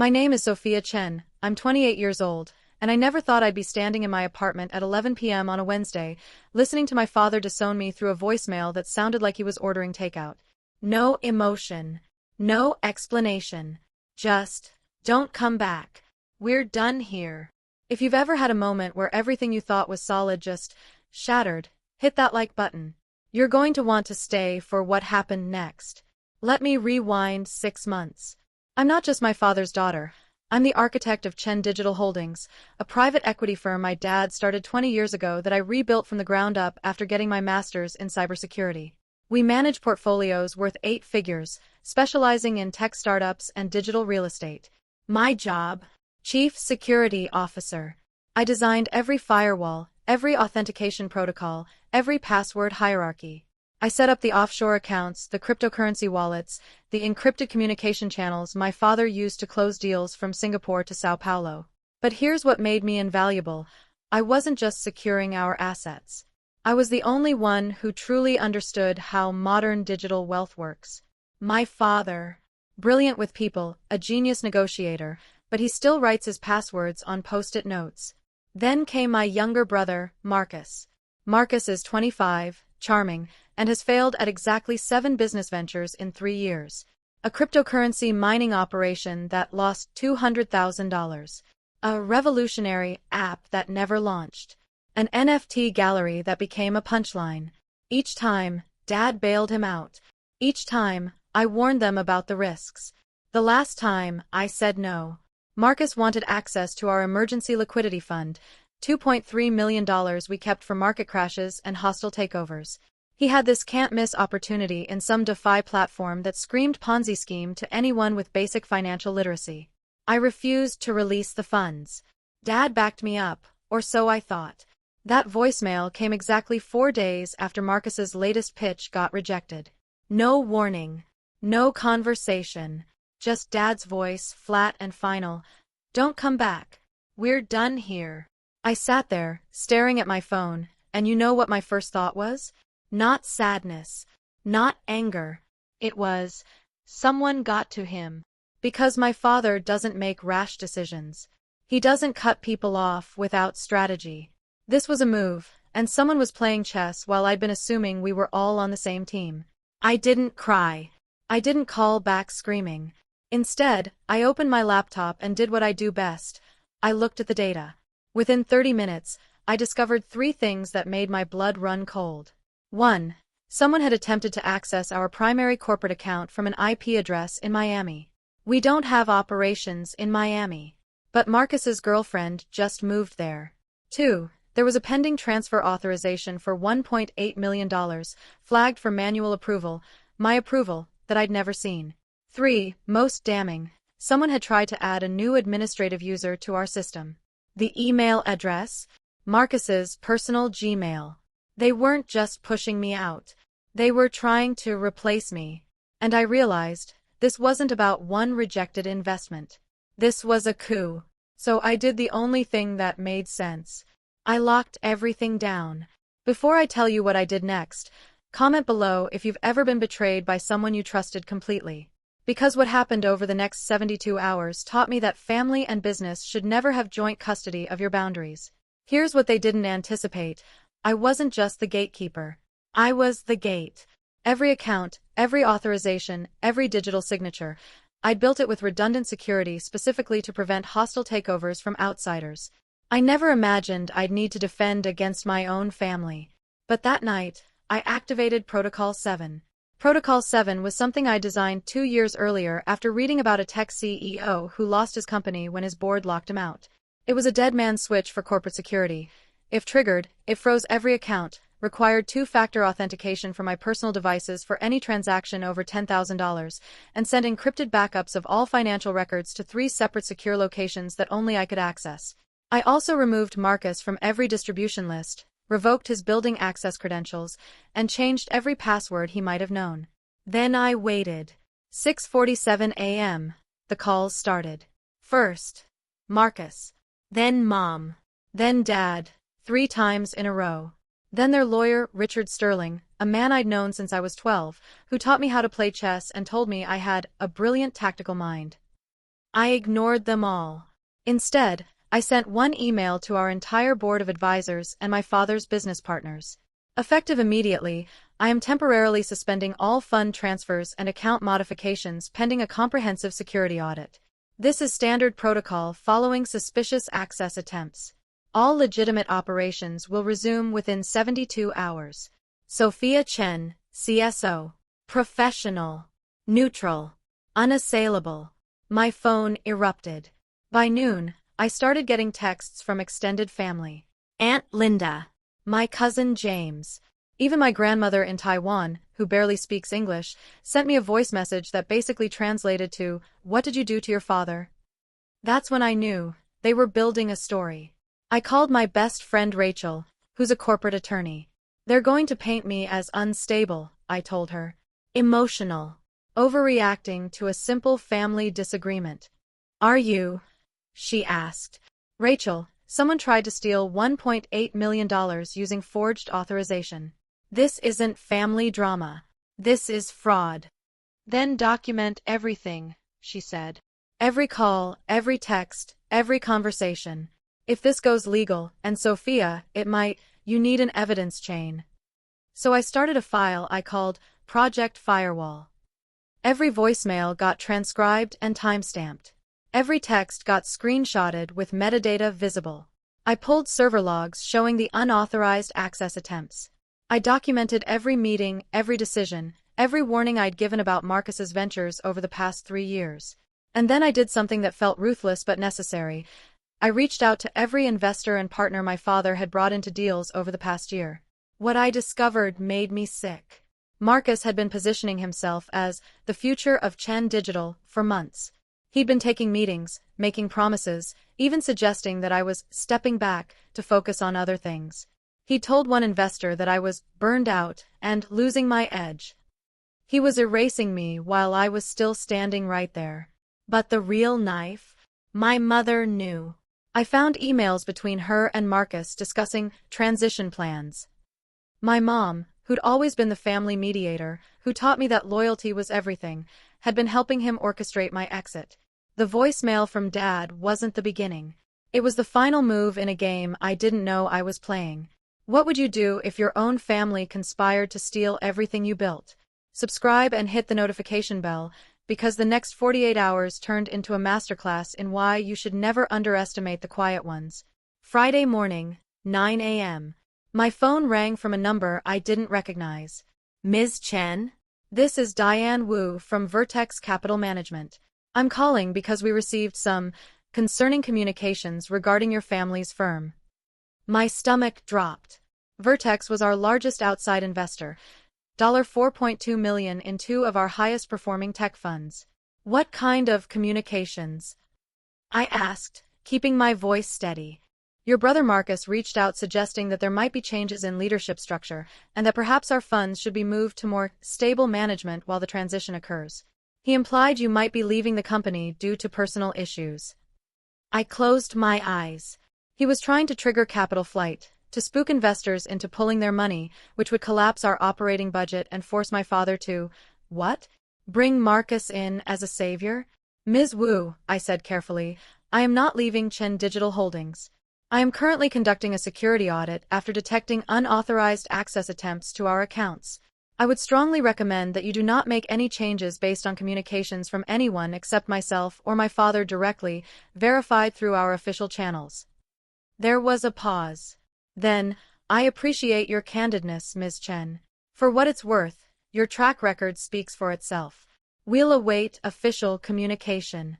My name is Sophia Chen, I'm 28 years old, and I never thought I'd be standing in my apartment at 11 p.m. on a Wednesday, listening to my father disown me through a voicemail that sounded like he was ordering takeout. No emotion. No explanation. Just, don't come back. We're done here. If you've ever had a moment where everything you thought was solid just shattered, hit that like button. You're going to want to stay for what happened next. Let me rewind 6 months. I'm not just my father's daughter. I'm the architect of Chen Digital Holdings, a private equity firm my dad started 20 years ago that I rebuilt from the ground up after getting my master's in cybersecurity. We manage portfolios worth 8 figures, specializing in tech startups and digital real estate. My job? Chief Security Officer. I designed every firewall, every authentication protocol, every password hierarchy. I set up the offshore accounts, the cryptocurrency wallets, the encrypted communication channels my father used to close deals from Singapore to Sao Paulo. But here's what made me invaluable. I wasn't just securing our assets. I was the only one who truly understood how modern digital wealth works. My father, brilliant with people, a genius negotiator, but he still writes his passwords on post-it notes. Then came my younger brother, Marcus. Marcus is 25, charming, and has failed at exactly 7 business ventures in 3 years. A cryptocurrency mining operation that lost $200,000. A revolutionary app that never launched. An NFT gallery that became a punchline. Each time, Dad bailed him out. Each time, I warned them about the risks. The last time, I said no. Marcus wanted access to our emergency liquidity fund, $2.3 million we kept for market crashes and hostile takeovers. He had this can't-miss opportunity in some DeFi platform that screamed Ponzi scheme to anyone with basic financial literacy. I refused to release the funds. Dad backed me up, or so I thought. That voicemail came exactly 4 days after Marcus's latest pitch got rejected. No warning. No conversation. Just Dad's voice, flat and final. Don't come back. We're done here. I sat there, staring at my phone, and you know what my first thought was? Not sadness. Not anger. It was, someone got to him. Because my father doesn't make rash decisions. He doesn't cut people off without strategy. This was a move, and someone was playing chess while I'd been assuming we were all on the same team. I didn't cry. I didn't call back screaming. Instead, I opened my laptop and did what I do best. I looked at the data. Within 30 minutes, I discovered 3 things that made my blood run cold. 1. Someone had attempted to access our primary corporate account from an IP address in Miami. We don't have operations in Miami. But Marcus's girlfriend just moved there. 2. There was a pending transfer authorization for $1.8 million, flagged for manual approval, my approval, that I'd never seen. 3. Most damning, someone had tried to add a new administrative user to our system. The email address? Marcus's personal Gmail. They weren't just pushing me out. They were trying to replace me. And I realized, this wasn't about one rejected investment. This was a coup. So I did the only thing that made sense. I locked everything down. Before I tell you what I did next, comment below if you've ever been betrayed by someone you trusted completely. Because what happened over the next 72 hours taught me that family and business should never have joint custody of your boundaries. Here's what they didn't anticipate. I wasn't just the gatekeeper. I was the gate. Every account, every authorization, every digital signature. I'd built it with redundant security specifically to prevent hostile takeovers from outsiders. I never imagined I'd need to defend against my own family. But that night, I activated Protocol 7. Protocol 7 was something I designed 2 years earlier after reading about a tech CEO who lost his company when his board locked him out. It was a dead man's switch for corporate security. If triggered, it froze every account, required 2-factor authentication for my personal devices for any transaction over $10,000, and sent encrypted backups of all financial records to 3 separate secure locations that only I could access. I also removed Marcus from every distribution list, revoked his building access credentials, and changed every password he might have known. Then I waited. 6:47 a.m. The calls started. First, Marcus. Then Mom. Then Dad, 3 times in a row. Then their lawyer, Richard Sterling, a man I'd known since I was 12, who taught me how to play chess and told me I had a brilliant tactical mind. I ignored them all. Instead, I sent one email to our entire board of advisors and my father's business partners. Effective immediately, I am temporarily suspending all fund transfers and account modifications pending a comprehensive security audit. This is standard protocol following suspicious access attempts. All legitimate operations will resume within 72 hours. Sophia Chen, CSO. Professional. Neutral. Unassailable. My phone erupted. By noon, I started getting texts from extended family. Aunt Linda. My cousin James. Even my grandmother in Taiwan, who barely speaks English, sent me a voice message that basically translated to, "What did you do to your father?" That's when I knew they were building a story. I called my best friend Rachel, who's a corporate attorney. "They're going to paint me as unstable," I told her. "Emotional. Overreacting to a simple family disagreement." "Are you?" she asked. "Rachel, someone tried to steal $1.8 million using forged authorization. This isn't family drama. This is fraud." "Then document everything," she said. "Every call, every text, every conversation. If this goes legal, and Sophia, it might, you need an evidence chain." So I started a file I called Project Firewall. Every voicemail got transcribed and timestamped. Every text got screenshotted with metadata visible. I pulled server logs showing the unauthorized access attempts. I documented every meeting, every decision, every warning I'd given about Marcus's ventures over the past 3 years. And then I did something that felt ruthless but necessary. I reached out to every investor and partner my father had brought into deals over the past year. What I discovered made me sick. Marcus had been positioning himself as the future of Chen Digital for months. He'd been taking meetings, making promises, even suggesting that I was stepping back to focus on other things. He told one investor that I was burned out and losing my edge. He was erasing me while I was still standing right there. But the real knife? My mother knew. I found emails between her and Marcus discussing transition plans. My mom, who'd always been the family mediator, who taught me that loyalty was everything, had been helping him orchestrate my exit. The voicemail from Dad wasn't the beginning. It was the final move in a game I didn't know I was playing. What would you do if your own family conspired to steal everything you built? Subscribe and hit the notification bell, because the next 48 hours turned into a masterclass in why you should never underestimate the quiet ones. Friday morning, 9 a.m. My phone rang from a number I didn't recognize. "Ms. Chen? This is Diane Wu from Vertex Capital Management. I'm calling because we received some concerning communications regarding your family's firm." My stomach dropped. Vertex was our largest outside investor, $4.2 million in 2 of our highest performing tech funds. "What kind of communications?" I asked, keeping my voice steady. "Your brother Marcus reached out suggesting that there might be changes in leadership structure and that perhaps our funds should be moved to more stable management while the transition occurs. He implied you might be leaving the company due to personal issues." I closed my eyes. He was trying to trigger capital flight, to spook investors into pulling their money, which would collapse our operating budget and force my father to, what? Bring Marcus in as a savior? "Ms. Wu," I said carefully, "I am not leaving Chen Digital Holdings. I am currently conducting a security audit after detecting unauthorized access attempts to our accounts. I would strongly recommend that you do not make any changes based on communications from anyone except myself or my father directly, verified through our official channels." There was a pause. Then, "I appreciate your candidness, Ms. Chen. For what it's worth, your track record speaks for itself. We'll await official communication."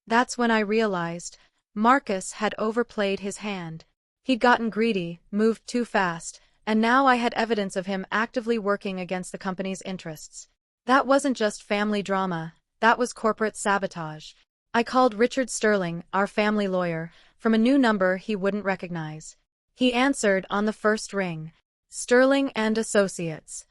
That's when I realized Marcus had overplayed his hand. He'd gotten greedy, moved too fast, and now I had evidence of him actively working against the company's interests. That wasn't just family drama, that was corporate sabotage. I called Richard Sterling, our family lawyer, from a new number he wouldn't recognize. He answered on the first ring. "Sterling and Associates."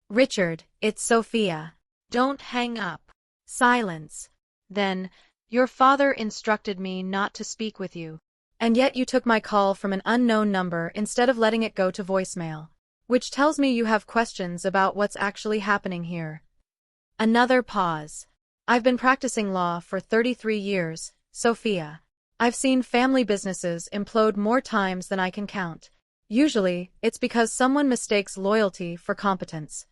"Richard, it's Sophia. Don't hang up." Silence. Then, "Your father instructed me not to speak with you. And yet you took my call from an unknown number instead of letting it go to voicemail. Which tells me you have questions about what's actually happening here." Another pause. I've been practicing law for 33 years, Sophia. I've seen family businesses implode more times than I can count. Usually, it's because someone mistakes loyalty for competence.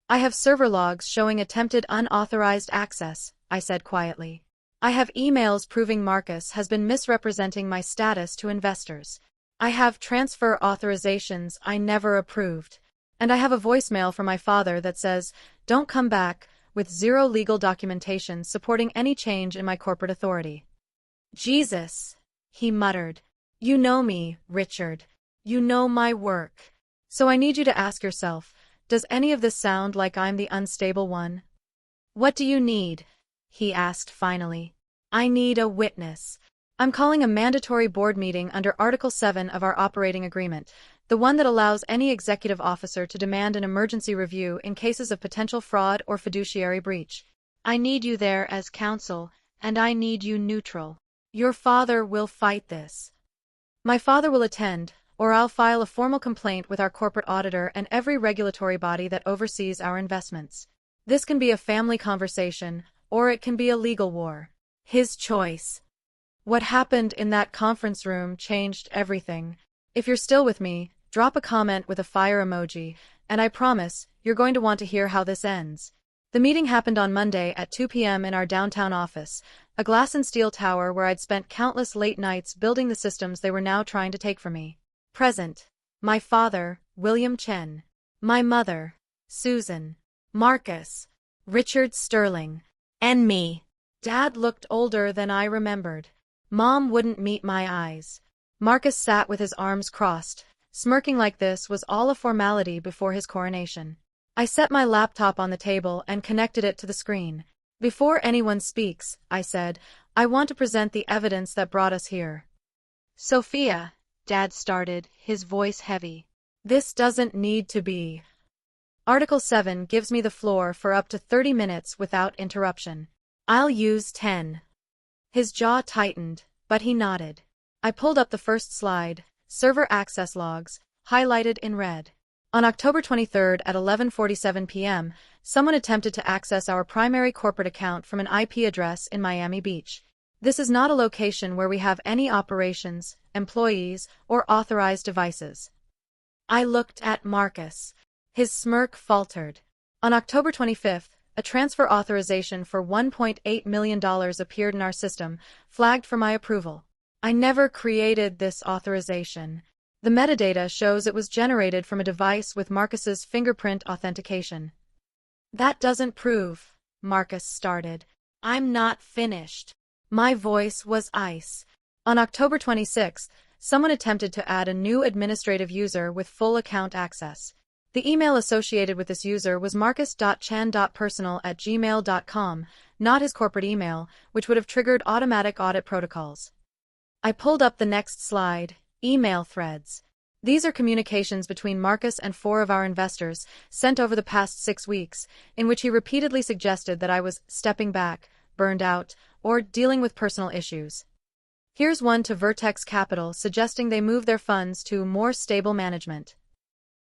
I have server logs showing attempted unauthorized access, I said quietly. I have emails proving Marcus has been misrepresenting my status to investors. I have transfer authorizations I never approved. And I have a voicemail from my father that says, "Don't come back," with zero legal documentation supporting any change in my corporate authority. Jesus, he muttered. You know me, Richard. You know my work. So I need you to ask yourself, does any of this sound like I'm the unstable one? What do you need? He asked finally. I need a witness. I'm calling a mandatory board meeting under Article 7 of our operating agreement, the one that allows any executive officer to demand an emergency review in cases of potential fraud or fiduciary breach. I need you there as counsel, and I need you neutral. Your father will fight this. My father will attend, or I'll file a formal complaint with our corporate auditor and every regulatory body that oversees our investments. This can be a family conversation, or it can be a legal war. His choice. What happened in that conference room changed everything. If you're still with me, drop a comment with a fire emoji, and I promise, you're going to want to hear how this ends. The meeting happened on Monday at 2 p.m. in our downtown office, a glass and steel tower where I'd spent countless late nights building the systems they were now trying to take from me. Present. My father, William Chen. My mother, Susan. Marcus. Richard Sterling. And me. Dad looked older than I remembered. Mom wouldn't meet my eyes. Marcus sat with his arms crossed. Smirking like this was all a formality before his coronation. I set my laptop on the table and connected it to the screen. Before anyone speaks, I said, I want to present the evidence that brought us here. Sophia, Dad started, his voice heavy. This doesn't need to be. Article 7 gives me the floor for up to 30 minutes without interruption. I'll use 10. His jaw tightened, but he nodded. I pulled up the first slide, server access logs, highlighted in red. On October 23 at 11:47 p.m., someone attempted to access our primary corporate account from an IP address in Miami Beach. This is not a location where we have any operations, employees, or authorized devices. I looked at Marcus. His smirk faltered. On October 25, a transfer authorization for $1.8 million appeared in our system, flagged for my approval. I never created this authorization. The metadata shows it was generated from a device with Marcus's fingerprint authentication. That doesn't prove, Marcus started. I'm not finished. My voice was ice. On October 26, someone attempted to add a new administrative user with full account access. The email associated with this user was marcus.chan.personal@gmail.com, not his corporate email, which would have triggered automatic audit protocols. I pulled up the next slide, email threads. These are communications between Marcus and 4 of our investors, sent over the past 6 weeks, in which he repeatedly suggested that I was stepping back, burned out, or dealing with personal issues. Here's one to Vertex Capital suggesting they move their funds to more stable management.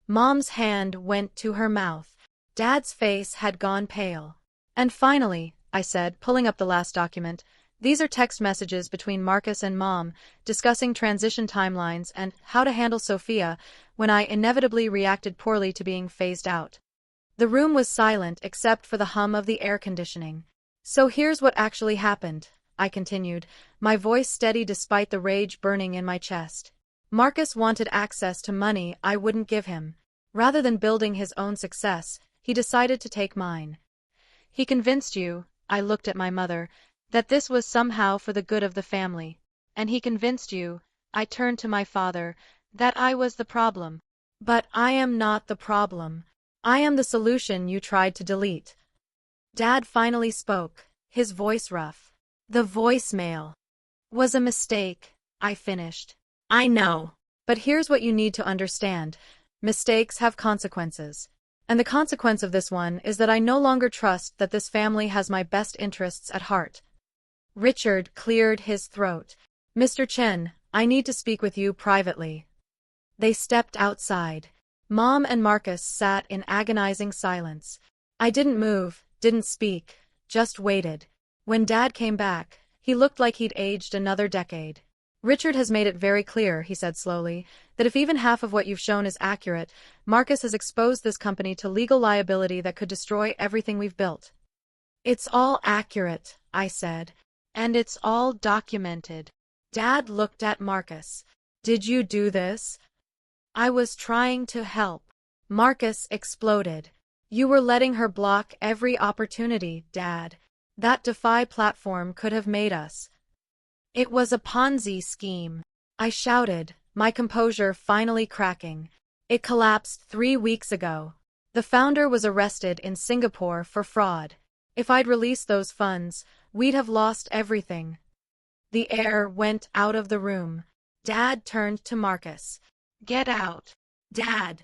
Mom's hand went to her mouth. Dad's face had gone pale. And finally, I said, pulling up the last document, these are text messages between Marcus and Mom, discussing transition timelines and how to handle Sophia when I inevitably reacted poorly to being phased out. The room was silent except for the hum of the air conditioning. So here's what actually happened, I continued, my voice steady despite the rage burning in my chest. Marcus wanted access to money I wouldn't give him. Rather than building his own success, he decided to take mine. He convinced you, I looked at my mother, that this was somehow for the good of the family. And he convinced you, I turned to my father, that I was the problem. But I am not the problem. I am the solution you tried to delete. Dad finally spoke, his voice rough. The voicemail was a mistake, I finished. I know. But here's what you need to understand. Mistakes have consequences. And the consequence of this one is that I no longer trust that this family has my best interests at heart. Richard cleared his throat. Mr. Chen, I need to speak with you privately. They stepped outside. Mom and Marcus sat in agonizing silence. I didn't move, didn't speak, just waited. When Dad came back, he looked like he'd aged another decade. Richard has made it very clear, he said slowly, that if even half of what you've shown is accurate, Marcus has exposed this company to legal liability that could destroy everything we've built. It's all accurate, I said. And it's all documented. Dad looked at Marcus. Did you do this? I was trying to help. Marcus exploded. You were letting her block every opportunity, Dad. That DeFi platform could have made us. It was a Ponzi scheme. I shouted, my composure finally cracking. It collapsed 3 weeks ago. The founder was arrested in Singapore for fraud. If I'd released those funds, we'd have lost everything. The air went out of the room. Dad turned to Marcus. Get out. Dad.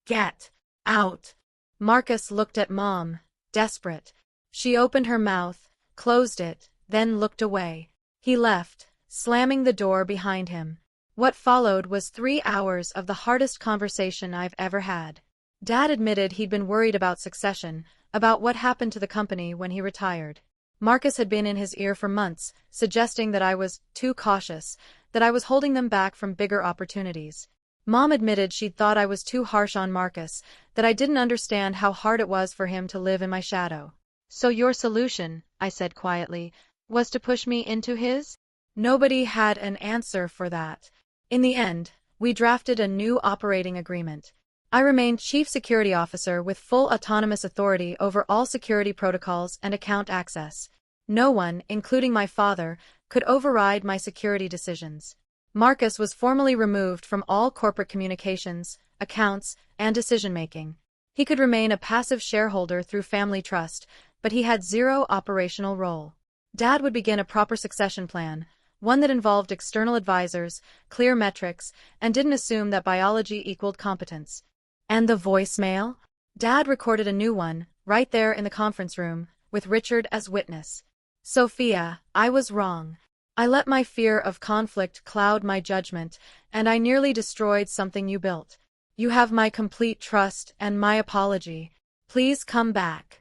Get out. Marcus looked at Mom, desperate. She opened her mouth, closed it, then looked away. He left, slamming the door behind him. What followed was 3 hours of the hardest conversation I've ever had. Dad admitted he'd been worried about succession, about what happened to the company when he retired. Marcus had been in his ear for months, suggesting that I was too cautious, that I was holding them back from bigger opportunities. Mom admitted she'd thought I was too harsh on Marcus, that I didn't understand how hard it was for him to live in my shadow. So your solution, I said quietly, was to push me into his? Nobody had an answer for that. In the end, we drafted a new operating agreement. I remained Chief Security Officer with full autonomous authority over all security protocols and account access. No one, including my father, could override my security decisions. Marcus was formally removed from all corporate communications, accounts, and decision-making. He could remain a passive shareholder through family trust, but he had zero operational role. Dad would begin a proper succession plan, one that involved external advisors, clear metrics, and didn't assume that biology equaled competence. And the voicemail? Dad recorded a new one, right there in the conference room, with Richard as witness. Sophia, I was wrong. I let my fear of conflict cloud my judgment, and I nearly destroyed something you built. You have my complete trust and my apology. Please come back.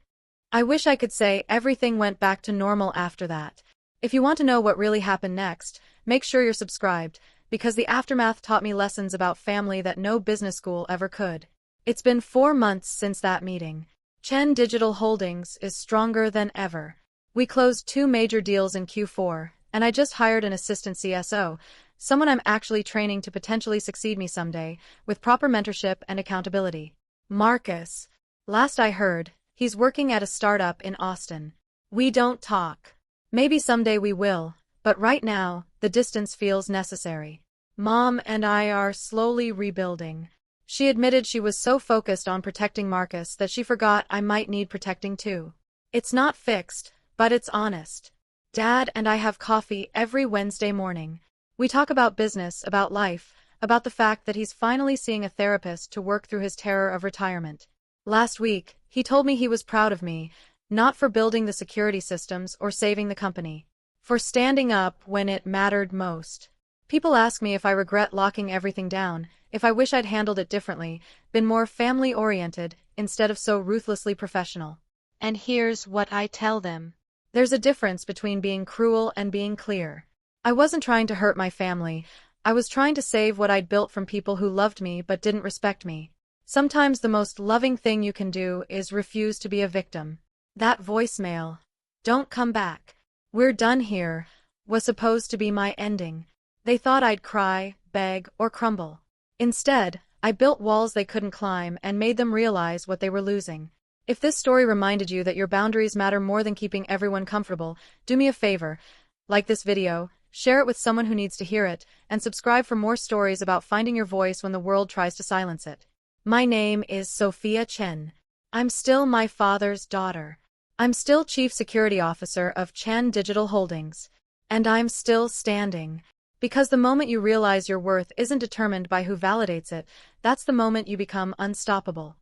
I wish I could say everything went back to normal after that. If you want to know what really happened next, make sure you're subscribed, because the aftermath taught me lessons about family that no business school ever could. It's been 4 months since that meeting. Chen Digital Holdings is stronger than ever. We closed 2 major deals in Q4, and I just hired an assistant CSO, someone I'm actually training to potentially succeed me someday, with proper mentorship and accountability. Marcus. Last I heard, he's working at a startup in Austin. We don't talk. Maybe someday we will, but right now, the distance feels necessary. Mom and I are slowly rebuilding. She admitted she was so focused on protecting Marcus that she forgot I might need protecting too. It's not fixed, but it's honest. Dad and I have coffee every Wednesday morning. We talk about business, about life, about the fact that he's finally seeing a therapist to work through his terror of retirement. Last week, he told me he was proud of me, not for building the security systems or saving the company, for standing up when it mattered most. People ask me if I regret locking everything down, if I wish I'd handled it differently, been more family-oriented, instead of so ruthlessly professional. And here's what I tell them. There's a difference between being cruel and being clear. I wasn't trying to hurt my family. I was trying to save what I'd built from people who loved me but didn't respect me. Sometimes the most loving thing you can do is refuse to be a victim. That voicemail, "Don't come back. We're done here," was supposed to be my ending. They thought I'd cry, beg, or crumble. Instead, I built walls they couldn't climb and made them realize what they were losing. If this story reminded you that your boundaries matter more than keeping everyone comfortable, do me a favor. Like this video, share it with someone who needs to hear it, and subscribe for more stories about finding your voice when the world tries to silence it. My name is Sophia Chen. I'm still my father's daughter. I'm still Chief Security Officer of Chen Digital Holdings. And I'm still standing. Because the moment you realize your worth isn't determined by who validates it, that's the moment you become unstoppable.